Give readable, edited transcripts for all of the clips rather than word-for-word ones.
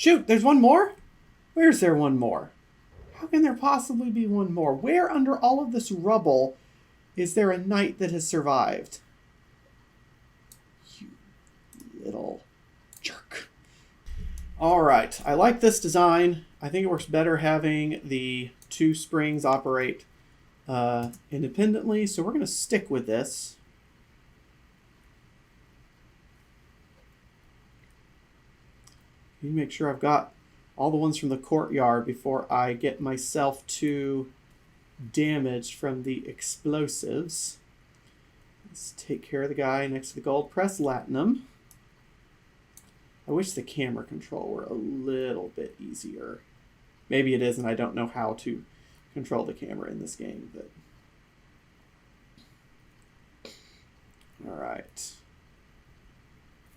Shoot, there's one more? Where's there one more? How can there possibly be one more? Where under all of this rubble is there a knight that has survived? You little jerk. All right, I like this design. I think it works better having the two springs operate independently, so we're going to stick with this. Let me make sure I've got all the ones from the courtyard before I get myself too damaged from the explosives. Let's take care of the guy next to the gold press latinum. I wish the camera control were a little bit easier. Maybe it is, and I don't know how to control the camera in this game. But all right.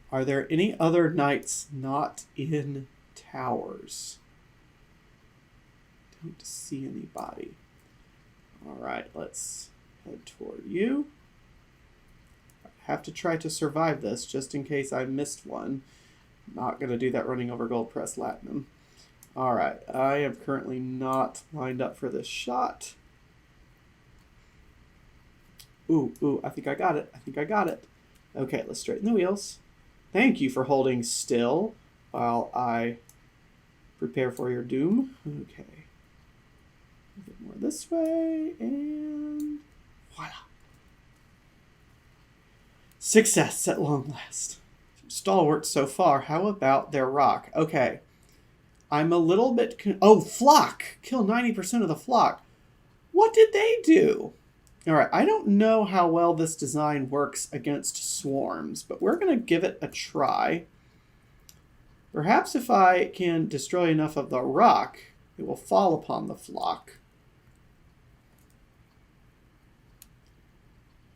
Are there any other knights not in towers? Don't see anybody. All right, let's head toward you. I have to try to survive this just in case I missed one. Not going to do that running over gold press latinum. All right, I am currently not lined up for this shot. Ooh, I think I got it. Okay, let's straighten the wheels. Thank you for holding still while I prepare for your doom. Okay. A bit more this way, and voila. Success at long last. Stalwarts so far. How about their rock? Okay. I'm a little bit... flock! Kill 90% of the flock. What did they do? All right, I don't know how well this design works against swarms, but we're going to give it a try. Perhaps if I can destroy enough of the rock, it will fall upon the flock.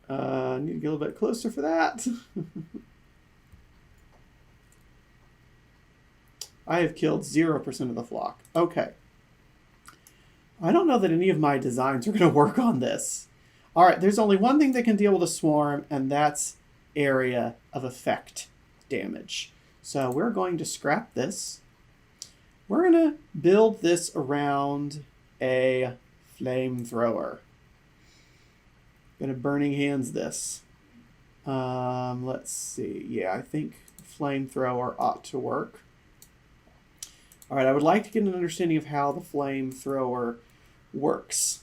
I need to get a little bit closer for that. I have killed 0% of the flock. Okay. I don't know that any of my designs are going to work on this. All right, there's only one thing that can deal with a swarm, and that's area of effect damage. So we're going to scrap this. We're going to build this around a flamethrower. Going to burning hands this. Let's see. Yeah, I think flamethrower ought to work. All right, I would like to get an understanding of how the flamethrower works.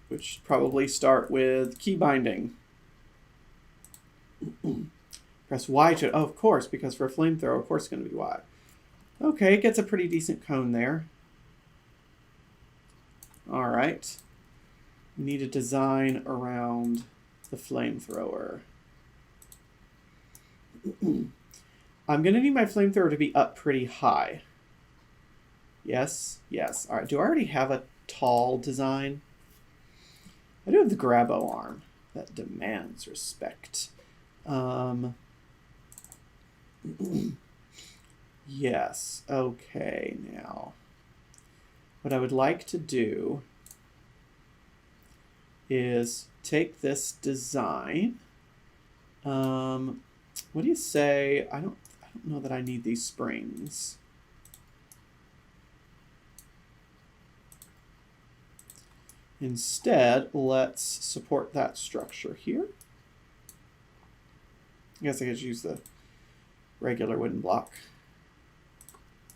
Which should probably start with key binding. Press Y to... Oh, of course, because for a flamethrower, of course it's going to be Y. Okay, it gets a pretty decent cone there. All right. We need a design around the flamethrower. I'm going to need my flamethrower to be up pretty high. Yes, yes. All right, do I already have a tall design? I do have the grabo arm that demands respect. Yes, okay, now. What I would like to do is take this design. What do you say? I don't know that I need these springs. Instead, let's support that structure here. I guess I could use the regular wooden block.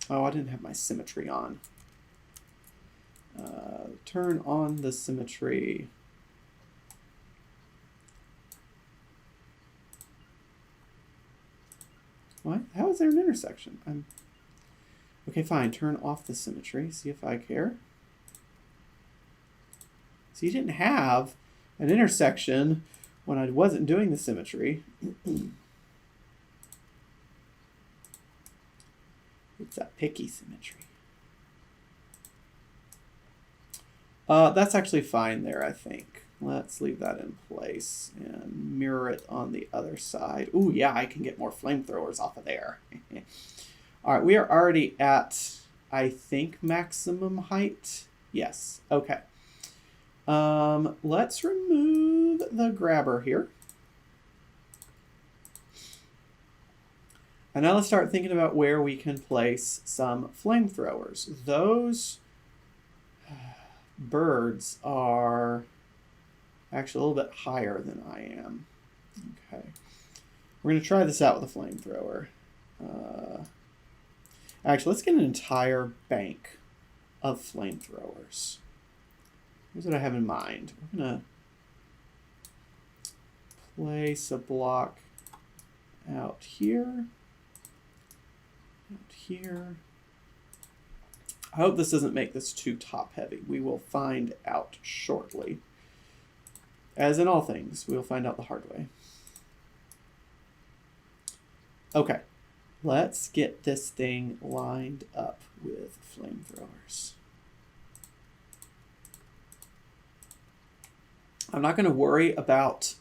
Oh, I didn't have my symmetry on. Turn on the symmetry. What? How is there an intersection? Okay, fine. Turn off the symmetry. See if I care. So you didn't have an intersection when I wasn't doing the symmetry. It's that picky symmetry. That's actually fine there, I think. Let's leave that in place and mirror it on the other side. Ooh, yeah, I can get more flamethrowers off of there. All right, we are already at, I think, maximum height. Yes, okay. Let's remove the grabber here. And now let's start thinking about where we can place some flamethrowers. Those birds are actually a little bit higher than I am. Okay. We're going to try this out with a flamethrower. Actually, let's get an entire bank of flamethrowers. Here's what I have in mind. We're going to place a block out here. Out here. I hope this doesn't make this too top heavy. We will find out shortly. As in all things, we'll find out the hard way. Okay, let's get this thing lined up with flamethrowers. I'm not going to worry about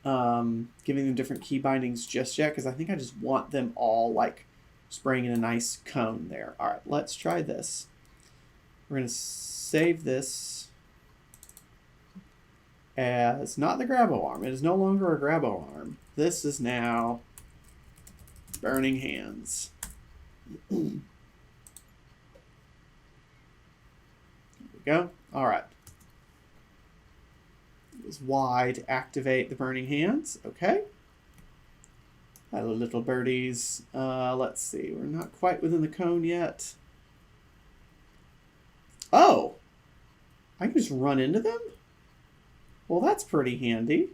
giving them different key bindings just yet, because I think I just want them all like spraying in a nice cone there. All right, let's try this. We're going to save this as not the grabo arm. It is no longer a grabo arm. This is now burning hands. There we go. All right. It was Y to activate the burning hands. Okay. Hello, little birdies. Let's see. We're not quite within the cone yet. Oh! I can just run into them? Well, that's pretty handy.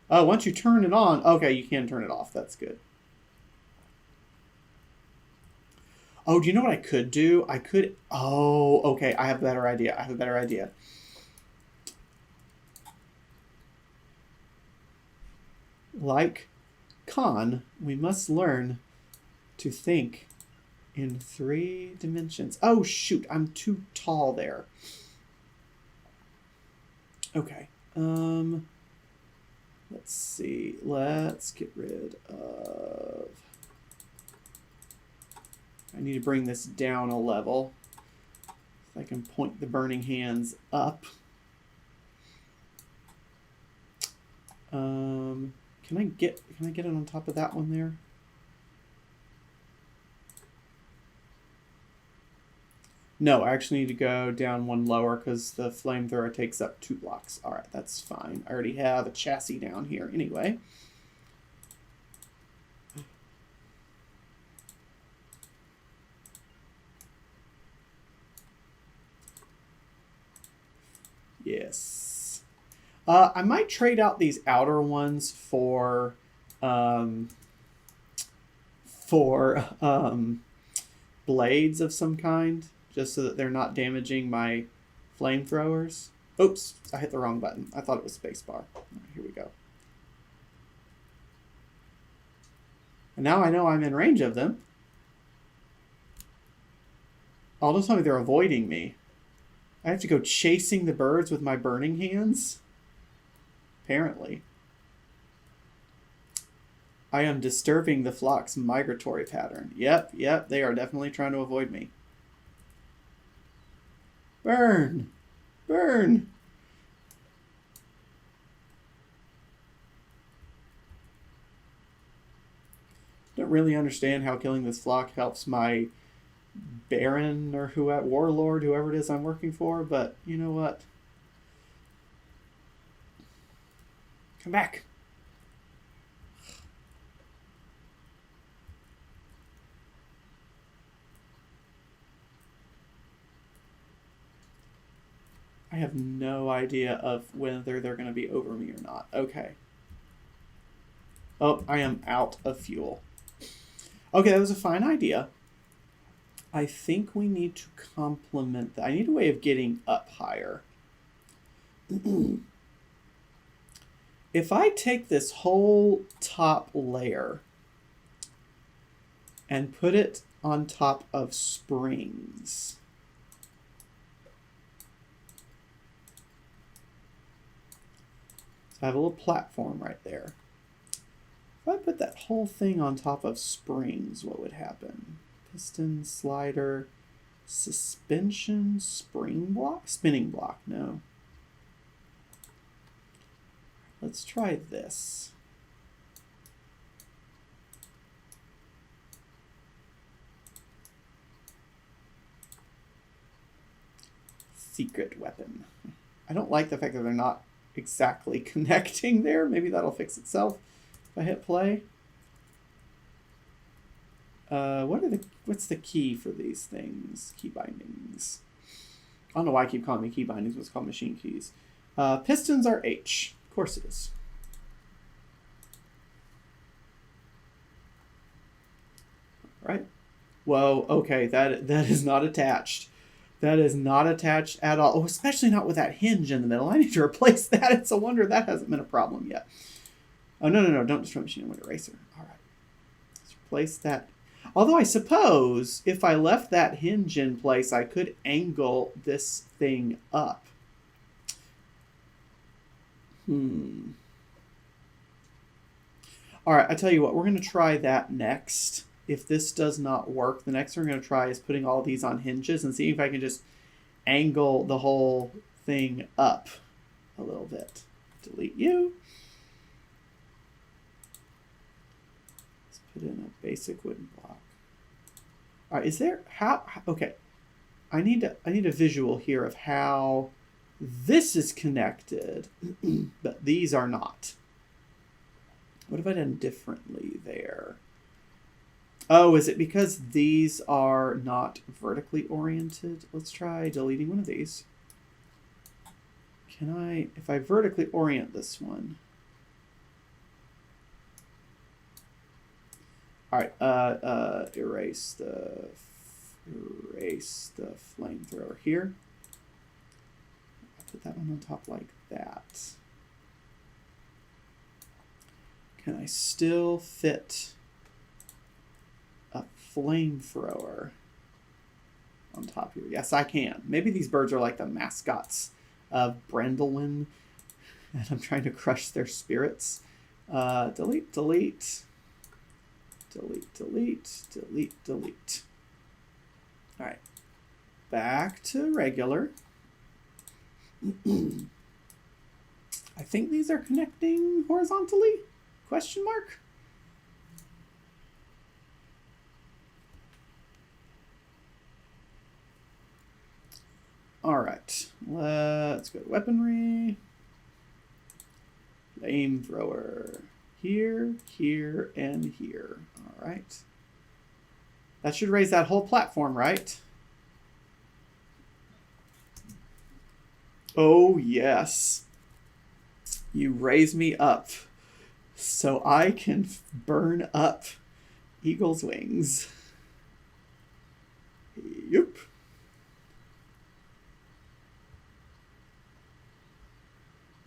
Oh, once you turn it on, okay, you can turn it off. That's good. Oh, do you know what I could do? I could... Oh, okay, I have a better idea. I have a better idea. Like Khan, we must learn to think in 3 dimensions. Oh, shoot, I'm too tall there. Okay. Let's see. Let's get rid of... I need to bring this down a level. If I can point the burning hands up. Can I get it on top of that one there? No, I actually need to go down one lower because the flamethrower takes up 2 blocks. All right, that's fine. I already have a chassis down here anyway. Yes. I might trade out these outer ones for blades of some kind, just so that they're not damaging my flamethrowers. Oops, I hit the wrong button. I thought it was spacebar. Here we go. And now I know I'm in range of them. Oh, don't tell me they're avoiding me. I have to go chasing the birds with my burning hands? Apparently. I am disturbing the flock's migratory pattern. Yep, they are definitely trying to avoid me. Burn! Burn! Don't really understand how killing this flock helps my baron or warlord, whoever it is I'm working for, but you know what? Come back. I have no idea of whether they're going to be over me or not. Okay. Oh, I am out of fuel. Okay, that was a fine idea. I think we need to complement that. I need a way of getting up higher. If I take this whole top layer and put it on top of springs, so I have a little platform right there. If I put that whole thing on top of springs, what would happen? Piston, slider, suspension, spring block? Spinning block, no. Let's try this. secret weapon. I don't like the fact that they're not exactly connecting there. Maybe that'll fix itself if I hit play. What's the key for these things? Key bindings. I don't know why I keep calling me key bindings, but it's called machine keys. Pistons are H. Of course it is. All right. Whoa, okay, that is not attached. That is not attached at all. Oh, especially not with that hinge in the middle. I need to replace that. It's a wonder that hasn't been a problem yet. Oh, no, don't destroy machine with eraser. All right. Let's replace that. Although I suppose if I left that hinge in place, I could angle this thing up. All right, I tell you what, we're going to try that next. If this does not work, the next thing we're going to try is putting all these on hinges and see if I can just angle the whole thing up a little bit. Delete you. Let's put in a basic wooden block. All right, is there okay. I need a visual here of how this is connected, but these are not. What have I done differently there? Oh, is it because these are not vertically oriented? Let's try deleting one of these. Can I, if I vertically orient this one? All right, erase the flamethrower here. I'll put that one on top like that. Can I still fit a flamethrower on top here? Yes, I can. Maybe these birds are like the mascots of Brandolin, and I'm trying to crush their spirits. Delete, delete. Delete, delete, delete, delete. All right. Back to regular. I think these are connecting horizontally? Question mark? All right. Let's go to weaponry. Flamethrower. Here, here, and here. All right. That should raise that whole platform, right? Oh, yes. You raise me up so I can burn up Eagle's wings. Yep.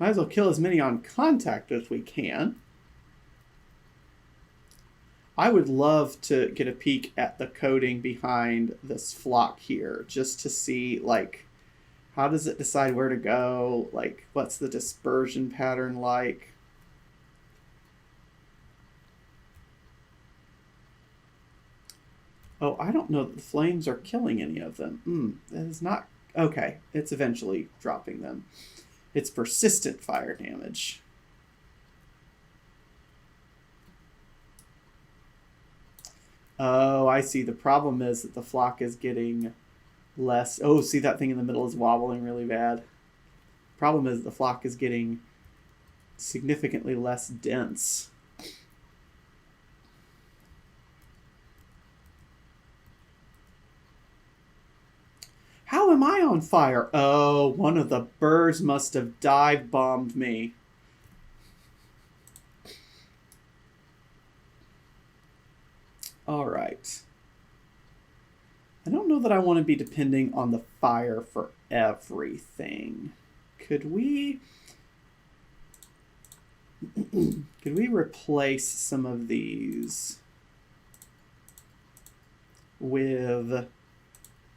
Might as well kill as many on contact as we can. I would love to get a peek at the coding behind this flock here, just to see, like, how does it decide where to go? Like, what's the dispersion pattern like? Oh, I don't know that the flames are killing any of them. That is not... Okay, it's eventually dropping them. It's persistent fire damage. Oh, I see. The problem is that the flock is getting less... Oh, see, that thing in the middle is wobbling really bad. Problem is the flock is getting significantly less dense. How am I on fire? Oh, one of the birds must have dive bombed me. All right. I don't know that I want to be depending on the fire for everything. Could we replace some of these with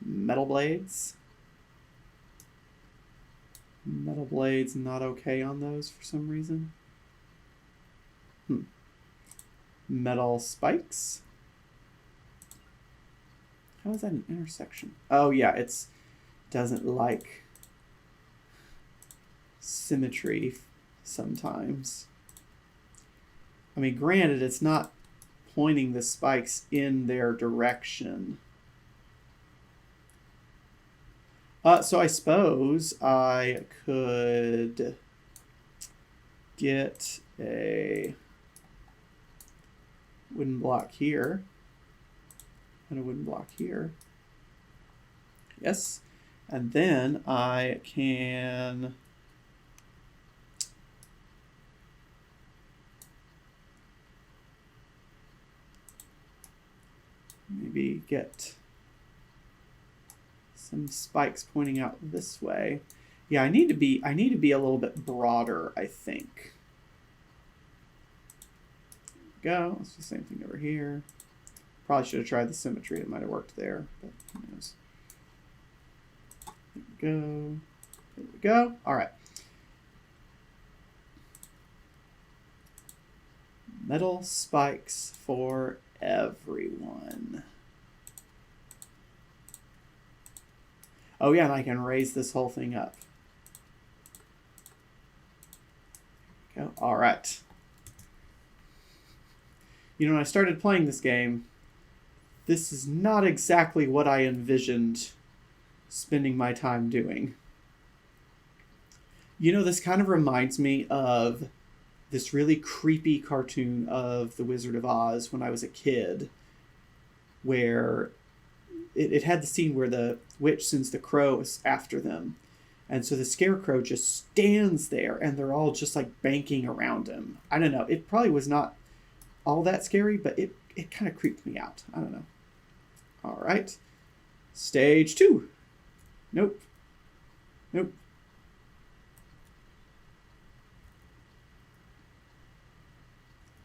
metal blades? Metal blades not okay on those for some reason. Metal spikes. How is that an intersection? Oh yeah, it's doesn't like symmetry sometimes. I mean, granted, it's not pointing the spikes in their direction. So I suppose I could get a wooden block here and a wooden block here. Yes. And then I can maybe get some spikes pointing out this way. Yeah, I need to be a little bit broader, I think. There we go. It's the same thing over here. Probably should have tried the symmetry. It might have worked there, but who knows. There we go. There we go. All right. Metal spikes for everyone. Oh yeah, and I can raise this whole thing up. There we go. All right. You know, when I started playing this game, this is not exactly what I envisioned spending my time doing. You know, this kind of reminds me of this really creepy cartoon of The Wizard of Oz when I was a kid, where it had the scene where the witch sends the crows after them. And so the scarecrow just stands there and they're all just like banking around him. I don't know. It probably was not all that scary, but it kind of creeped me out. I don't know. All right. Stage 2. Nope. Nope.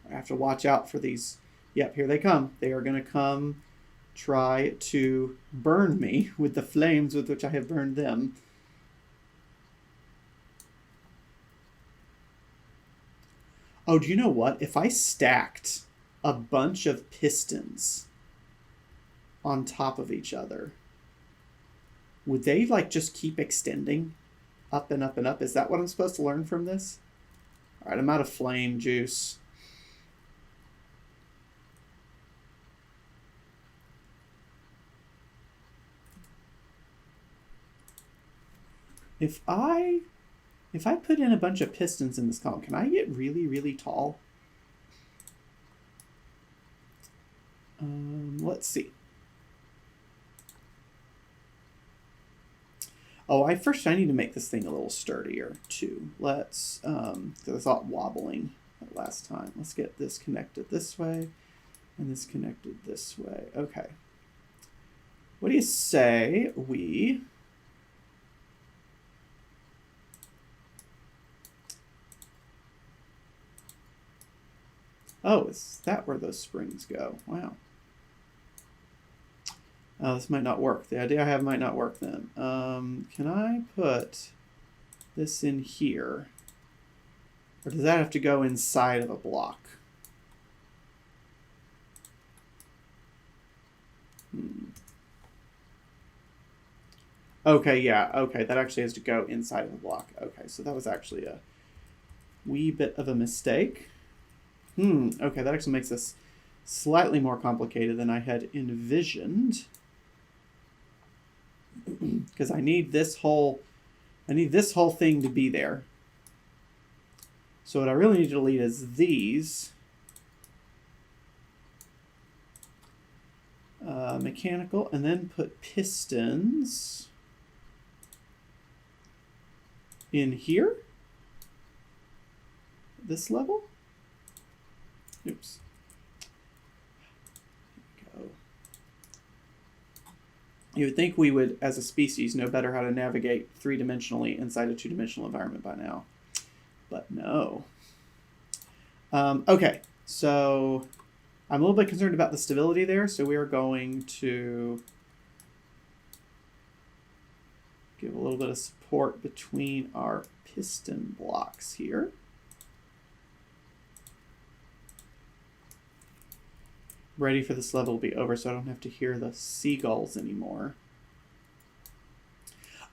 I have to watch out for these. Yep, here they come. They are going to come try to burn me with the flames with which I have burned them. Oh, do you know what? If I stacked a bunch of pistons on top of each other, would they like just keep extending up and up and up? Is that what I'm supposed to learn from this? All right, I'm out of flame juice. If I put in a bunch of pistons in this column, can I get really, really tall? Let's see. Oh, I need to make this thing a little sturdier too. Let's, because I thought wobbling last time. Let's get this connected this way and this connected this way. Okay. What do you say we... Oh, is that where those springs go? Wow. Oh, this might not work. The idea I have might not work then. Can I put this in here? Or does that have to go inside of a block? Okay, yeah. Okay, that actually has to go inside of a block. Okay, so that was actually a wee bit of a mistake. Okay, that actually makes this slightly more complicated than I had envisioned. Because I need this whole thing to be there. So what I really need to delete is these. Mechanical, and then put pistons in here. This level. Oops. There we go. You would think we would, as a species, know better how to navigate three-dimensionally inside a two-dimensional environment by now. But no. Okay, so I'm a little bit concerned about the stability there, so we are going to give a little bit of support between our piston blocks here. Ready for this level to be over so I don't have to hear the seagulls anymore.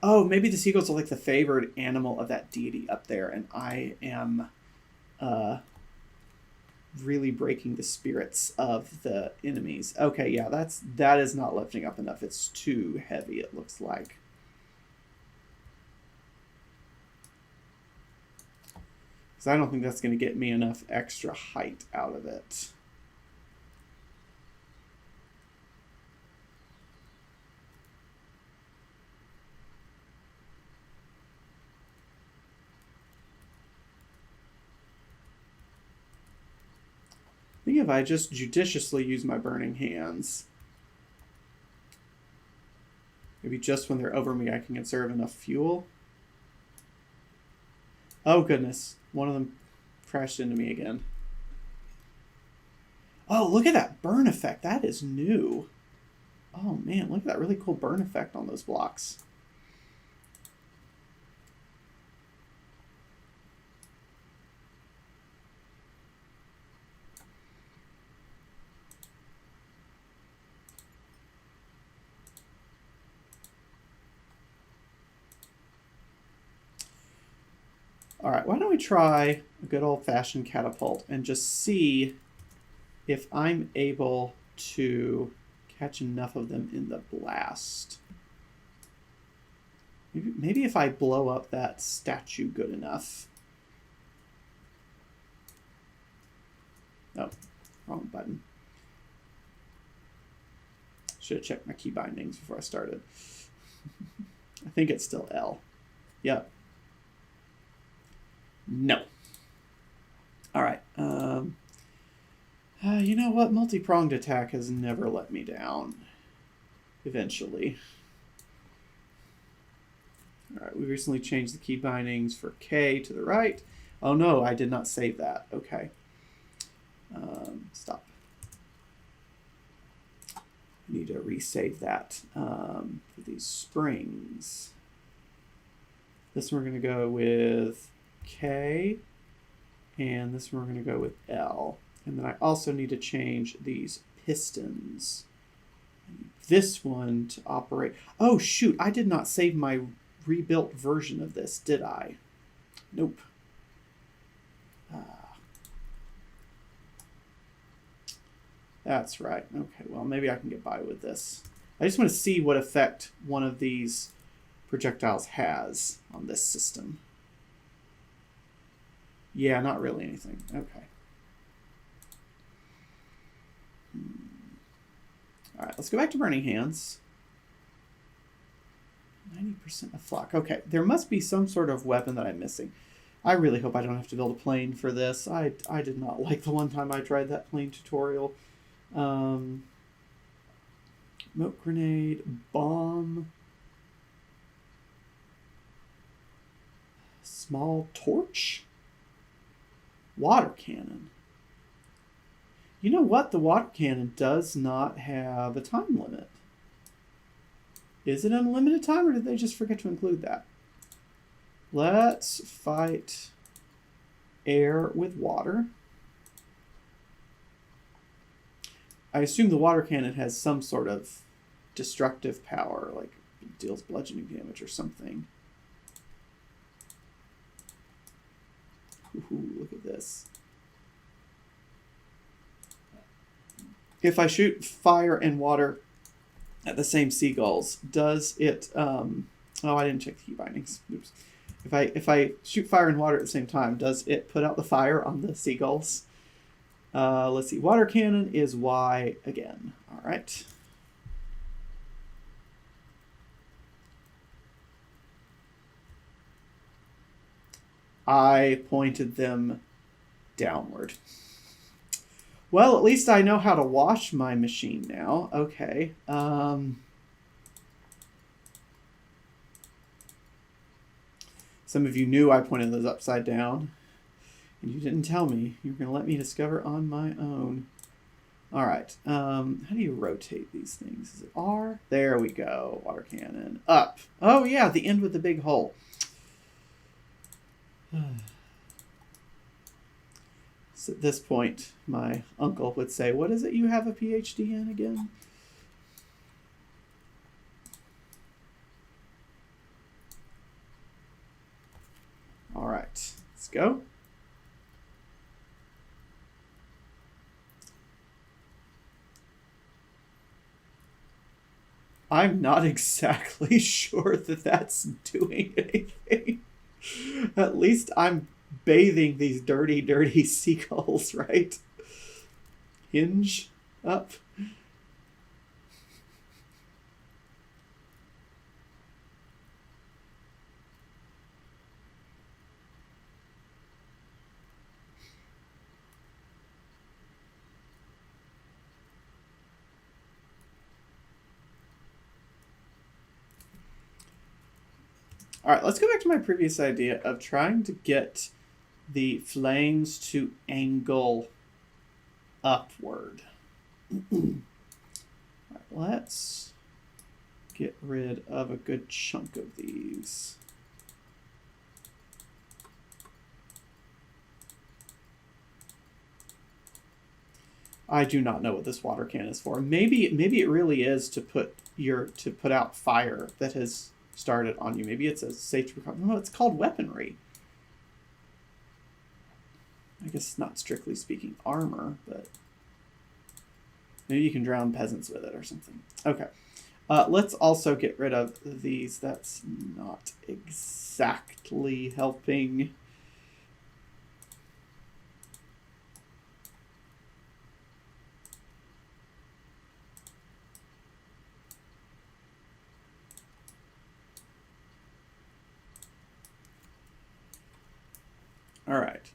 Oh, maybe the seagulls are like the favored animal of that deity up there, and I am really breaking the spirits of the enemies. Okay, yeah, that is not lifting up enough. It's too heavy, it looks like. Because I don't think that's going to get me enough extra height out of it. I think if I just judiciously use my burning hands, maybe just when they're over me I can conserve enough fuel. Oh goodness, one of them crashed into me again. Oh, look at that burn effect. That is new. Oh man, look at that really cool burn effect on those blocks. All right, why don't we try a good old-fashioned catapult and just see if I'm able to catch enough of them in the blast. Maybe if I blow up that statue good enough. Oh, wrong button. Should have checked my key bindings before I started. I think it's still L. Yep. No. All right. You know what? Multi-pronged attack has never let me down. Eventually. All right. We recently changed the key bindings for K to the right. Oh no, I did not save that. Okay. Stop. I need to resave that for these springs. This one we're going to go with K, and this one we're going to go with L. And then I also need to change these pistons. This one to operate. Oh shoot, I did not save my rebuilt version of this, did I? Nope. That's right. Okay, well maybe I can get by with this. I just want to see what effect one of these projectiles has on this system. Yeah, not really anything. Okay. All right, let's go back to Burning Hands. 90% of flock. Okay, there must be some sort of weapon that I'm missing. I really hope I don't have to build a plane for this. I did not like the one time I tried that plane tutorial. Smoke grenade, bomb, small torch, water cannon. You know what? The water cannon does not have a time limit. Is it unlimited time, or did they just forget to include that? Let's fight air with water. I assume the water cannon has some sort of destructive power, like it deals bludgeoning damage or something. Ooh, look at this. If I shoot fire and water at the same seagulls, does it... oh, I didn't check the key bindings. Oops. If I shoot fire and water at the same time, does it put out the fire on the seagulls? Let's see. Water cannon is Y again. All right. I pointed them downward. Well, at least I know how to wash my machine now. Okay. Some of you knew I pointed those upside down, and you didn't tell me. You were going to let me discover on my own. All right. How do you rotate these things? Is it R? There we go. Water cannon. Up. Oh, yeah, the end with the big hole. So at this point, my uncle would say, what is it you have a PhD in again? All right, let's go. I'm not exactly sure that that's doing anything. At least I'm bathing these dirty, dirty seagulls, right? Hinge up. All right, let's go back to my previous idea of trying to get the flames to angle upward. All right, let's get rid of a good chunk of these. I do not know what this water can is for. Maybe it really is to put out fire that has started on you. Maybe it's a safety precaution. No, it's called weaponry. I guess not strictly speaking armor, but maybe you can drown peasants with it or something. Okay. Let's also get rid of these. That's not exactly helping. All right.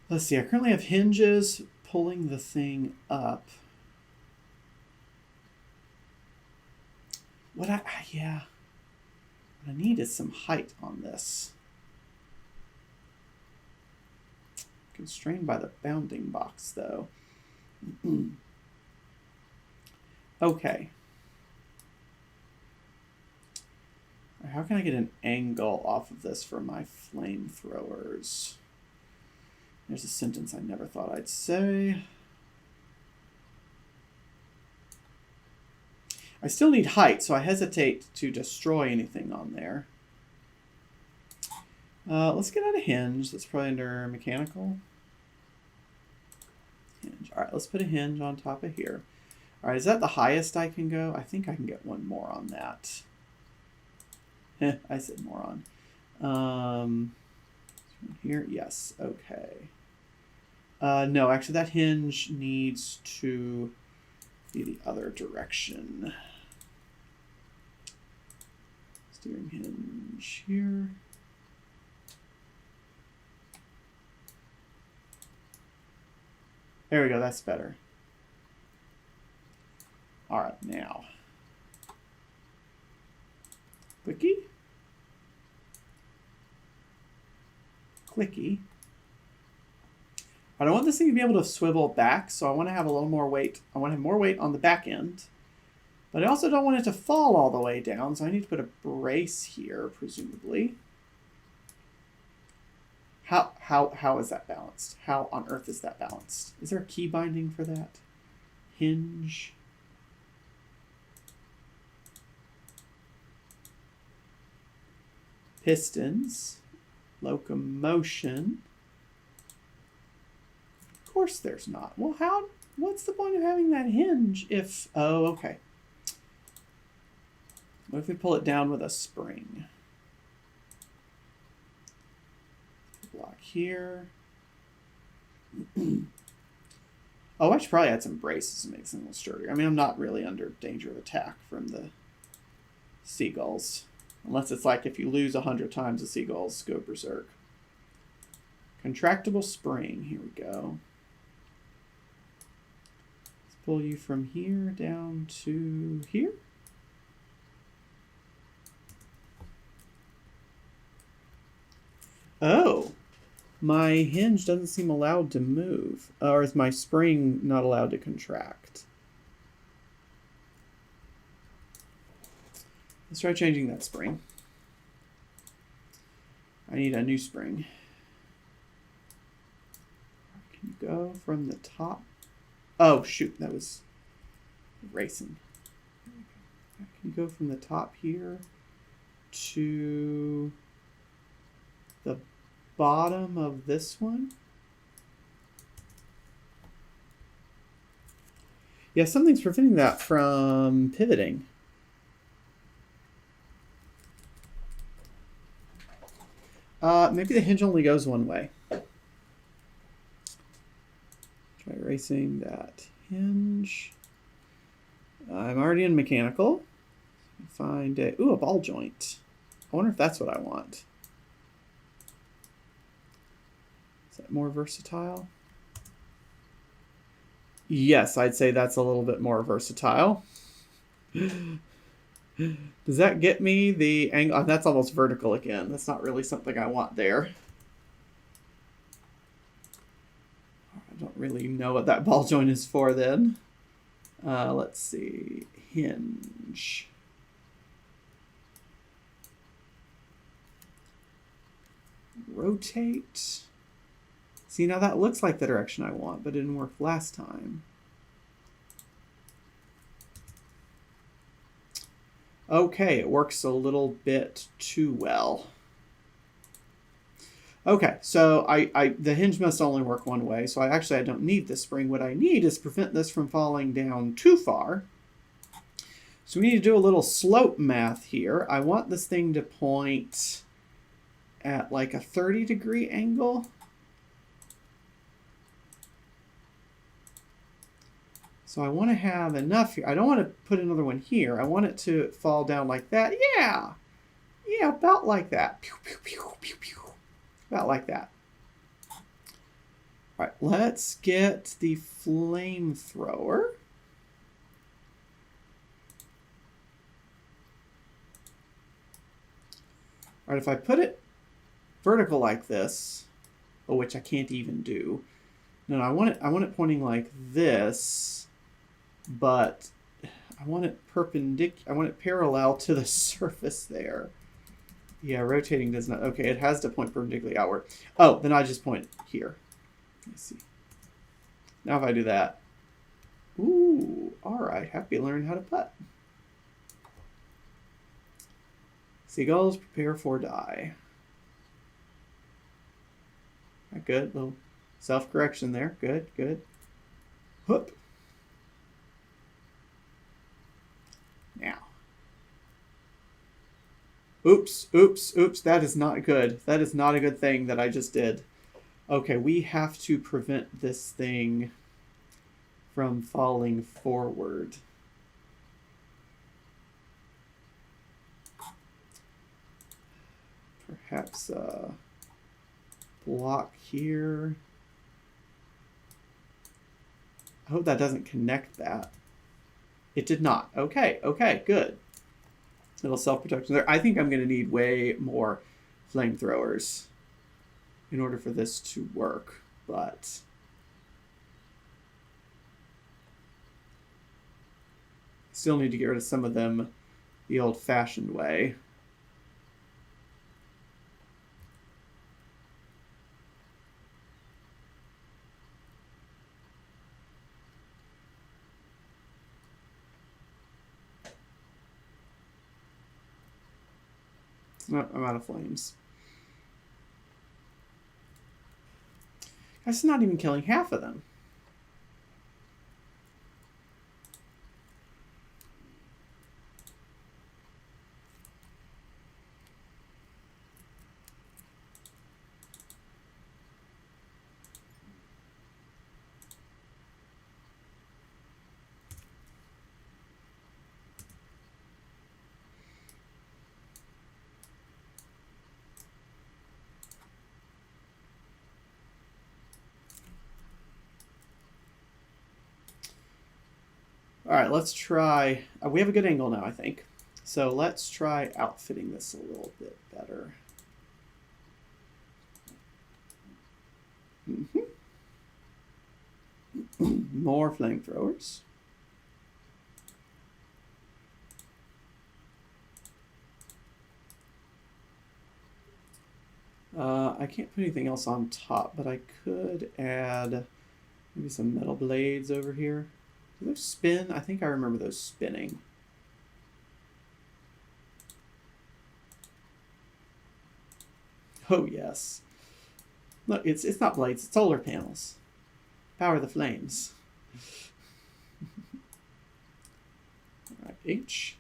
Let's see. I currently have hinges pulling the thing up. What I need is some height on this. Constrained by the bounding box, though. Okay. How can I get an angle off of this for my flamethrowers? There's a sentence I never thought I'd say. I still need height, so I hesitate to destroy anything on there. Let's get out a hinge. That's probably under mechanical. Hinge. All right, let's put a hinge on top of here. All right, is that the highest I can go? I think I can get one more on that. I said moron. Here, yes, okay. No, actually that hinge needs to be the other direction. Steering hinge here. There we go, that's better. All right, now. Clicky. Clicky. I don't want this thing to be able to swivel back, so I want to have a little more weight. I want to have more weight on the back end. But I also don't want it to fall all the way down, so I need to put a brace here, presumably. How is that balanced? How on earth is that balanced? Is there a key binding for that? Hinge. Pistons. Locomotion. Of course there's not. Well, what's the point of having that hinge if... Oh, okay. What if we pull it down with a spring? Block here. Oh, I should probably add some braces to make it a little sturdier. I mean, I'm not really under danger of attack from the seagulls. Unless it's like if you lose 100 times, the seagulls go berserk. Contractible spring. Here we go. Let's pull you from here down to here. Oh, my hinge doesn't seem allowed to move. Or is my spring not allowed to contract? Let's try changing that spring. I need a new spring. Can you go from the top? Oh, shoot, that was racing. Can you go from the top here to the bottom of this one? Yeah, something's preventing that from pivoting. Maybe the hinge only goes one way. Try erasing that hinge. I'm already in mechanical. Find a ball joint. I wonder if that's what I want. Is that more versatile? Yes, I'd say that's a little bit more versatile. Does that get me the angle? Oh, that's almost vertical again. That's not really something I want there. I don't really know what that ball joint is for then. Let's see. Hinge. Rotate. See, now that looks like the direction I want, but it didn't work last time. Okay, it works a little bit too well. Okay, so the hinge must only work one way, so I don't need this spring. What I need is prevent this from falling down too far. So we need to do a little slope math here. I want this thing to point at like a 30-degree angle. So I want to have enough here. I don't want to put another one here. I want it to fall down like that. Yeah. Yeah, about like that. Pew, pew, pew, pew, pew. About like that. All right, let's get the flamethrower. All right, if I put it vertical like this, which I can't even do. No, I want it pointing like this, but I want it perpendicular. I want it parallel to the surface there. Yeah, rotating does not. Okay, it has to point perpendicularly outward. Oh, then I just point here. Let's see. Now if I do that. Ooh, all right. Happy learning how to putt. Seagulls, prepare for die. Right, good. Little self-correction there. Good, good. Whoop. Now. Oops, oops, oops. That is not good. That is not a good thing that I just did. Okay, we have to prevent this thing from falling forward. Perhaps block here. I hope that doesn't connect that. It did not. Okay, okay, good. Little self-protection there. I think I'm going to need way more flamethrowers in order for this to work, but still need to get rid of some of them the old-fashioned way. Oh, I'm out of flames. That's not even killing half of them. All right, let's try. We have a good angle now, I think. So let's try outfitting this a little bit better. More flamethrowers. I can't put anything else on top, but I could add maybe some metal blades over here. Do those spin? I think I remember those spinning. Oh, yes. Look, it's not blades, it's solar panels. Power the flames. All right, H.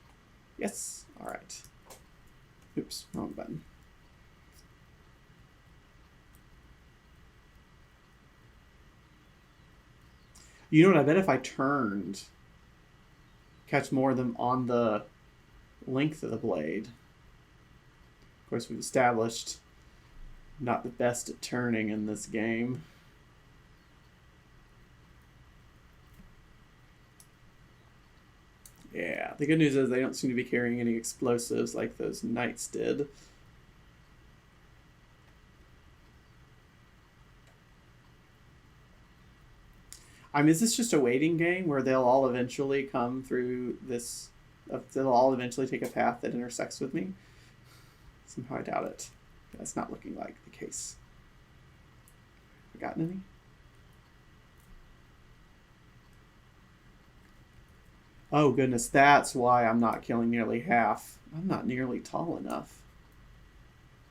Yes. All right. Oops, wrong button. You know what? I bet if I turned, catch more of them on the length of the blade. Of course, we've established not the best at turning in this game. Yeah, the good news is they don't seem to be carrying any explosives like those knights did. I mean, is this just a waiting game where they'll all eventually come through this? They'll all eventually take a path that intersects with me? Somehow I doubt it. That's not looking like the case. Forgotten any? Oh goodness, that's why I'm not killing nearly half. I'm not nearly tall enough.